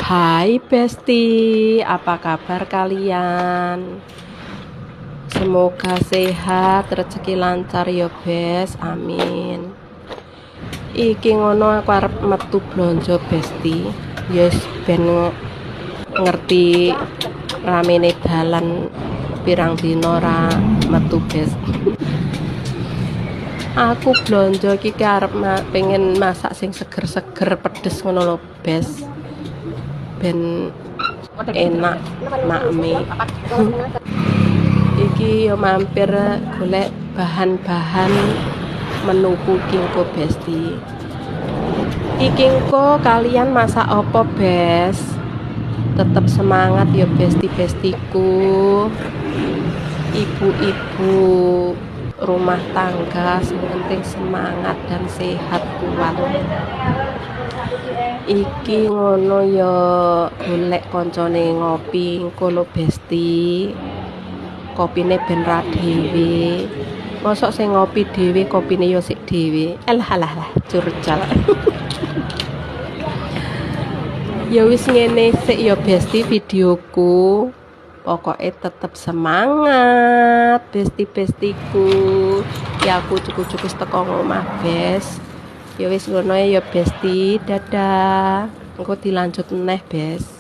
Hai Besti, apa kabar kalian? Semoga sehat, rezeki lancar ya Bes, amin. Iki ngono aku arep metu blonjo Besti. Yes, ben ngerti ramene dalan pirang dino ra metu Bes. Aku blonjo iki arep pengen masak sing seger-seger pedes ngono lho Bes. Ben enak makmi. Iki yo mampir golek bahan-bahan menu kingko Besti. Kingko kalian masak opo Bes? Tetap semangat ya besti-bestiku, ibu-ibu rumah tangga, yang penting semangat dan sehat kuat. Iki ngono ya golek koncone ngopi engko lho Besti. Kopine ben ra dhewe. Mosok sing ngopi dhewe kopine ya sik dhewe. Alah curcal. Ya wis ngene sik ya Besti videoku. Pokoknya tetap semangat besti-bestiku. Ya aku cukup teko omah Bes. Ya wis ngono ya Besti, dadah. Engko dilanjut neh Bes.